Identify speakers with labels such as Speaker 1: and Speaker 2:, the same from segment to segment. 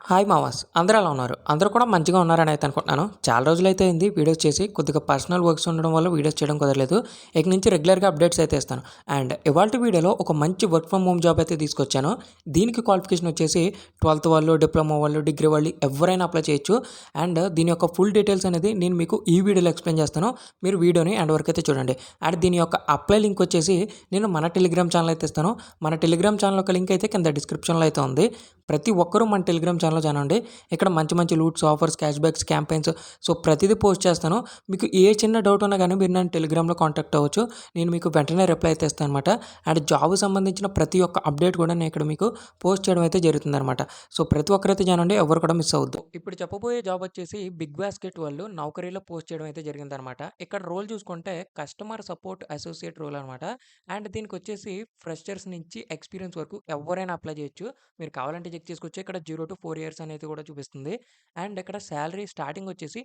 Speaker 1: Hi మామాస్! అందరూ ఎలా ఉన్నారు? అందరూ కూడా మంచిగా ఉన్నారని అయితే అనుకుంటున్నాను. చాలా రోజులైతే అయింది వీడియోస్ చేసి. కొద్దిగా పర్సనల్ వర్క్స్ ఉండడం వల్ల వీడియోస్ చేయడం కుదరలేదు. ఇక నుంచి రెగ్యులర్‌గా అప్డేట్స్ అయితే ఇస్తాను. అండ్ ఇవాల్టి వీడియోలో ఒక మంచి వర్క్ ఫ్రమ్ హోమ్ జాబ్ అయితే తీసుకొచ్చాను. దీనికి క్వాలిఫికేషన్ వచ్చేసి 12థ్ వాళ్ళు, డిప్లొమా వాళ్ళు, డిగ్రీ వాళ్ళు ఎవరైనా అప్లై చేయొచ్చు. అండ్ దీని యొక్క ఫుల్ డీటెయిల్స్ అనేది నేను మీకు ఈ వీడియోలో ఎక్స్‌ప్లెయిన్ చేస్తాను. మీరు వీడియోని ఎండ్ వరకు అయితే చూడండి. అండ్ దీని యొక్క అప్లై లింక్ వచ్చేసి నేను మన టెలిగ్రామ్ ఛానల్ అయితే ఇస్తాను. మన టెలిగ్రామ్ ఛానల్ యొక్క లింక్ అయితే కింద డిస్క్రిప్షన్‌లో అయితే ఉంది. ప్రతి ఒక్కరూ మన టెలిగ్రామ్ ఛానల్‌లో జాయిన్ అవ్వండి. ఇక్కడ మంచి మంచి loots, offers, cash backs, campaigns so ప్రతిదీ పోస్ట్ చేస్తాను. మీకు ఏ చిన్న డౌట్ ఉన్నా గానీ మీరు నన్ను టెలిగ్రామ్‌లో కాంటాక్ట్ అవ్వచ్చు. నేను మీకు వెంటనే రిప్లై అయితే ఇస్తాననమాట. అండ్ జాబ్‌కి సంబంధించిన ప్రతి ఒక్క అప్డేట్ కూడా నేను ఇక్కడ మీకు పోస్ట్ చేయడం అయితే జరుగుతుందనమాట. సో ప్రతి ఒక్కరైతే జాయిన్ అవ్వండి. ఎవరు కూడా మిస్ అవ్వద్దు. ఇప్పుడు చెప్పబోయే జాబ్ వచ్చేసి బిగ్ బాస్కెట్ వాళ్ళు నౌకరీలో పోస్ట్ చేయడం అయితే జరిగిందనమాట. ఇక్కడ రోల్ చూసుకుంటే కస్టమర్ సపోర్ట్ అసోసియేట్ రోల్ అనమాట. అండ్ దీనికొచ్చేసి ఫ్రెషర్స్ నుంచి ఎక్స్‌పీరియన్స్ వరకు ఎవరైనా అప్లై చేయొచ్చు. మీరు కావాలంటే చెక్ చేసుకోవచ్చు. ఇక్కడ 0-4 ఇయర్స్ అనేది కూడా చూపిస్తుంది. అండ్ ఇక్కడ సాలరీ స్టార్టింగ్ వచ్చేసి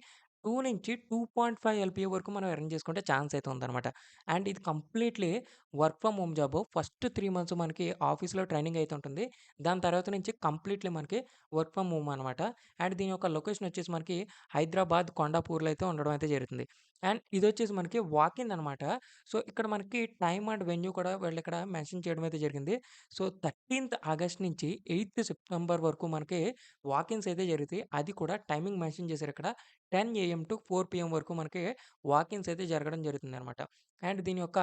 Speaker 1: 2 నుంచి 2.5 ఎల్‌పీఏ వరకు మనం ఎర్న్ చేసుకుంటే ఛాన్స్ అయితే ఉందనమాట. అండ్ ఇది completely work from home job. First 3 months మనకి ఆఫీస్‌లో ట్రైనింగ్ అయితే ఉంటుంది. దాని తర్వాత నుంచి కంప్లీట్‌లీ మనకి వర్క్ ఫ్రమ్ హోమ్ అనమాట. అండ్ దీని యొక్క లొకేషన్ వచ్చేసి మనకి హైదరాబాద్, కొండాపూర్‌లో అయితే ఉండడం అయితే జరుగుతుంది. అండ్ ఇదొచ్చేసి మనకి వాక్ ఇన్ అనమాట. సో, ఇక్కడ మనకి టైమ్ అండ్ వెన్యూ కూడా వీళ్ళిక్కడ మెన్షన్ చేయడం అయితే జరిగింది. సో, 13థ్ ఆగస్ట్ నుంచి 8థ్ సెప్టెంబర్ వరకు మనకి వాకిన్స్ అయితే జరుగుతాయి. అది కూడా టైమింగ్ మెన్షన్ చేశారు ఇక్కడ. 10 ఏఎం టు 4 పీఎం వరకు మనకి వాకిన్స్ అయితే జరగడం జరుగుతుందనమాట. అండ్ దీని యొక్క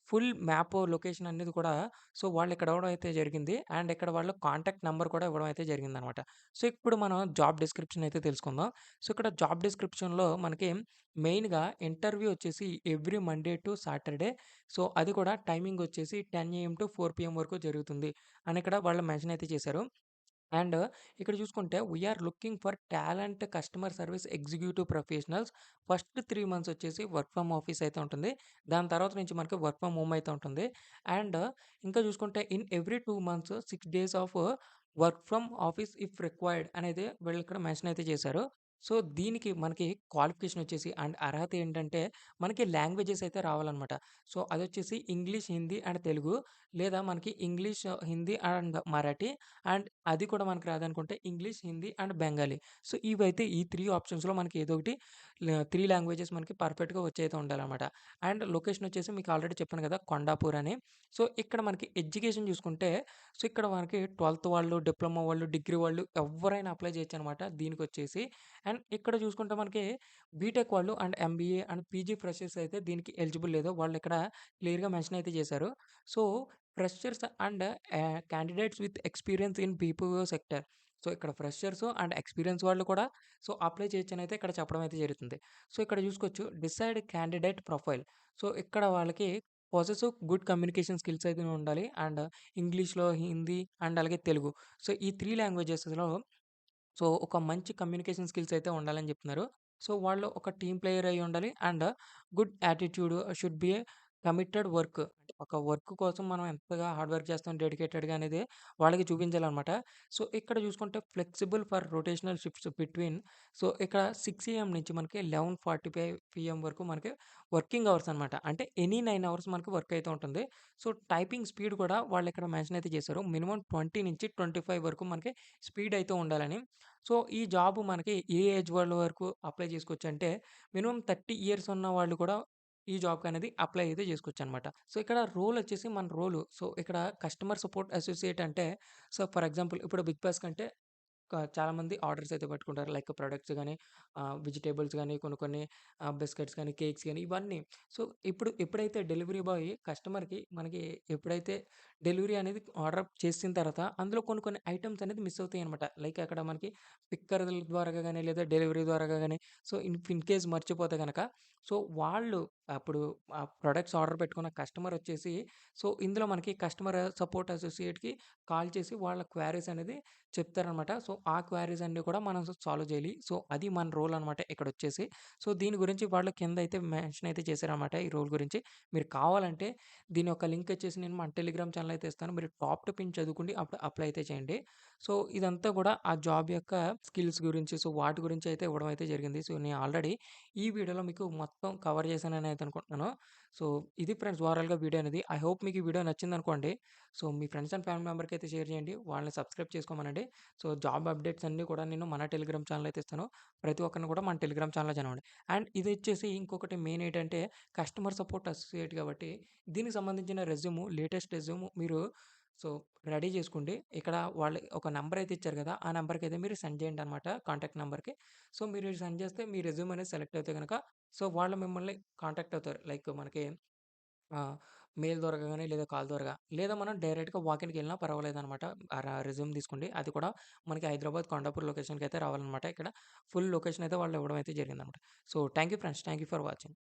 Speaker 1: ఫుల్ మ్యాప్ లొకేషన్ అనేది కూడా సో, వాళ్ళిక్కడ ఇవ్వడం అయితే జరిగింది. అండ్ ఇక్కడ వాళ్ళు కాంటాక్ట్ నంబర్ కూడా ఇవ్వడం అయితే జరిగిందనమాట. సో, ఇప్పుడు మనం జాబ్ డిస్క్రిప్షన్ అయితే తెలుసుకుందాం. సో, ఇక్కడ జాబ్ డిస్క్రిప్షన్‌లో మనకి మెయిన్‌గా ఇంటర్వ్యూ వచ్చేసి every Monday to Saturday. So, అది కూడా టైమింగ్ వచ్చేసి 10 ఏఎం టు 4 పీఎం వరకు జరుగుతుంది అని ఇక్కడ వాళ్ళు మెన్షన్ అయితే చేశారు. అండ్ ఇక్కడ చూసుకుంటే we're looking for talent customer service executive professionals. First 3 months వచ్చేసి వర్క్ ఫ్రమ్ ఆఫీస్ అయితే ఉంటుంది. దాని తర్వాత నుంచి మనకి వర్క్ ఫ్రమ్ హోమ్ అయితే ఉంటుంది. అండ్ ఇంకా చూసుకుంటే in every 2 months 6 days of work from office if required అనేది వీళ్ళు ఇక్కడ మెన్షన్ అయితే చేశారు. సో, దీనికి మనకి క్వాలిఫికేషన్ వచ్చేసి అండ్ అర్హత ఏంటంటే మనకి లాంగ్వేజెస్ అయితే రావాలన్నమాట. సో, అదొచ్చేసి ఇంగ్లీష్, హిందీ అండ్ తెలుగు, లేదా మనకి English, Hindi and Marathi, and అది కూడా మనకు రాదనుకుంటే English, Hindi and Bengali. So, ఇవైతే ఈ 3 ఆప్షన్స్‌లో మనకి ఏదో ఒకటి 3 లాంగ్వేజెస్ మనకి పర్ఫెక్ట్‌గా వచ్చైతే ఉండాలనమాట. అండ్ లొకేషన్ వచ్చేసి మీకు ఆల్రెడీ చెప్పాను కదా! కొండాపూర్ అని. సో, ఇక్కడ మనకి ఎడ్యుకేషన్ చూసుకుంటే సో, ఇక్కడ మనకి 12థ్ వాళ్ళు, డిప్లొమా వాళ్ళు, డిగ్రీ వాళ్ళు ఎవ్వరైనా అప్లై చేయొచ్చనమాట దీనికొచ్చేసి. అండ్ ఇక్కడ చూసుకుంటే మనకి బీటెక్ వాళ్ళు and MBA and PG freshers అయితే దీనికి ఎలిజిబుల్ లేదు. వాళ్ళిక్కడ క్లియర్‌గా మెన్షన్ అయితే చేశారు. So, freshers and candidates with experience in BPO sector. So, ఇక్కడ ఫ్రెషర్స్ అండ్ ఎక్స్‌పీరియన్స్ వాళ్ళు కూడా సో, అప్లై చేయొచ్చనైతే ఇక్కడ చెప్పడం అయితే జరుగుతుంది. సో, ఇక్కడ చూసుకోవచ్చు డిసైడ్ క్యాండిడేట్ ప్రొఫైల్. సో, ఇక్కడ వాళ్ళకి పొసెసివ్ గుడ్ కమ్యూనికేషన్ స్కిల్స్ అయితే ఉండాలి. అండ్ ఇంగ్లీష్‌లో, హిందీ అండ్ అలాగే తెలుగు. సో, ఈ 3 లాంగ్వేజెస్‌లో సో, ఒక మంచి కమ్యూనికేషన్ స్కిల్స్ అయితే ఉండాలని చెప్తున్నారు. సో, వాళ్ళు ఒక టీమ్ ప్లేయర్ అయ్యి ఉండాలి. And good attitude should be a committed work. అంటే ఒక వర్క్ కోసం మనం ఎంతగా హార్డ్ వర్క్ చేస్తాం డెడికేటెడ్‌గా అనేది వాళ్ళకి చూపించాలనమాట. సో, ఇక్కడ చూసుకుంటే flexible for rotational shifts between so, ఇక్కడ 6 ఏఎం నుంచి మనకి 11:45 పీఎం వరకు మనకి వర్కింగ్ అవర్స్ అనమాట. అంటే ఎనీ 9 అవర్స్ మనకి వర్క్ అయితే ఉంటుంది. సో, టైపింగ్ స్పీడ్ కూడా వాళ్ళు ఇక్కడ మెన్షన్ అయితే చేశారు. మినిమమ్ 20 నుంచి 25 వరకు మనకి స్పీడ్ అయితే ఉండాలని. సో, ఈ జాబ్ మనకి ఏ ఏజ్ వాళ్ళ వరకు అప్లై చేసుకోవచ్చంటే, మినిమమ్ 30 ఇయర్స్ ఉన్న వాళ్ళు కూడా ఈ జాబ్‌కనేది అప్లై అయితే చేసుకోవచ్చనమాట. సో, ఇక్కడ రోల్ వచ్చేసి మన రోలు. సో, ఇక్కడ కస్టమర్ సపోర్ట్ అసోసియేట్ అంటే, సో, ఫర్ ఎగ్జాంపుల్ ఇప్పుడు బిగ్ బాస్క్ అంటే చాలామంది ఆర్డర్స్ అయితే పెట్టుకుంటారు. లైక్ ప్రొడక్ట్స్ గాని, వెజిటబుల్స్ గాని, కొన్ని కొన్ని బిస్కెట్స్ గాని, కేక్స్ గాని ఇవన్నీ. సో, ఎప్పుడైతే డెలివరీ బాయ్ కస్టమర్‌కి మనకి ఎప్పుడైతే డెలివరీ అనేది ఆర్డర్ చేసిన తర్వాత అందులో కొన్ని కొన్ని ఐటెమ్స్ అనేది మిస్ అవుతాయన్నమాట. లైక్ అక్కడ మనకి పిక్కర్‌ల ద్వారాగా గాని, లేదా డెలివరీ ద్వారాగా గాని సో, ఇన్ కేస్ మర్చిపోతే గనక సో, వాళ్ళు అప్పుడు ఆ ప్రొడక్ట్స్ ఆర్డర్ పెట్టుకున్న కస్టమర్ వచ్చేసి సో, ఇందులో మనకి కస్టమర్ సపోర్ట్ అసోసియేట్‌కి కాల్ చేసి వాళ్ళ క్వెరీస్ అనేది చెప్తారనమాట. సో, ఆ క్వెరీస్ అన్నీ కూడా మనం సాల్వ్ చేయాలి. సో, అది మన రోల్ అనమాట ఇక్కడొచ్చేసి. సో, దీని గురించి వాళ్ళు కిందయితే మెన్షన్ అయితే చేశారనమాట ఈ రోల్ గురించి. మీరు కావాలంటే దీని యొక్క లింక్ వచ్చేసి నేను మన టెలిగ్రామ్ ఛానెల్ అయితే ఇస్తాను. మీరు టాప్ టు పిన్ చదువుకోండి. అప్పుడు అప్లై అయితే చేయండి. సో, ఇదంతా కూడా ఆ జాబ్ యొక్క స్కిల్స్ గురించి సో, వాటి గురించి అయితే ఇవ్వడం అయితే జరిగింది. సో, నేను ఆల్రెడీ ఈ వీడియోలో మీకు మొత్తం కవర్ చేశానని అయితే అనుకుంటున్నాను. సో, ఇది ఫ్రెండ్స్ ఓవరాల్‌గా వీడియో అనేది. ఐ హోప్ మీకు ఈ వీడియో నచ్చిందనుకోండి. సో, మీ ఫ్రెండ్స్ అండ్ ఫ్యామిలీ మెంబర్‌కి అయితే షేర్ చేయండి. వాళ్ళని సబ్స్క్రైబ్ చేసుకోమనండి. సో, జాబ్ అప్డేట్స్ అన్నీ కూడా నేను మన టెలిగ్రామ్ ఛానెల్ అయితే ఇస్తాను. ప్రతి ఒక్కరిని కూడా మన టెలిగ్రామ్ ఛానెల్‌లో జాయిన్ అవ్వండి. అండ్ ఇదొచ్చేసి ఇంకొకటి మెయిన్ ఏంటంటే కస్టమర్ సపోర్ట్ అసోసియేట్ కాబట్టి దీనికి సంబంధించిన లేటెస్ట్ రెజ్యూమ్ మీరు సో, రెడీ చేసుకోండి. ఇక్కడ వాళ్ళు ఒక నంబర్ అయితే ఇచ్చారు కదా! ఆ నంబర్‌కైతే మీరు సెండ్ చేయండనమాట కాంటాక్ట్ నంబర్‌కి. సో, మీరు సెండ్ చేస్తే మీ రెజ్యూమ్ అనేది సెలెక్ట్ అయితే గనక సో, వాళ్ళు మిమ్మల్ని కాంటాక్ట్ అవుతారు. లైక్ మనకి మెయిల్ ద్వారా గాని, లేదా కాల్ ద్వారా లేదా మనం డైరెక్ట్‌గా వాకిన్‌కెళ్ళినా పర్వాలేదనమాట. రెజ్యూమ్ తీసుకోండి. అది కూడా మనకి హైదరాబాద్ కొండాపూర్ లొకేషన్‌కైతే రావాలనమాట. ఇక్కడ ఫుల్ లొకేషన్ అయితే వాళ్ళు ఇవ్వడం అయితే జరిగిందనమాట. So, thank you friends. Thank you for watching.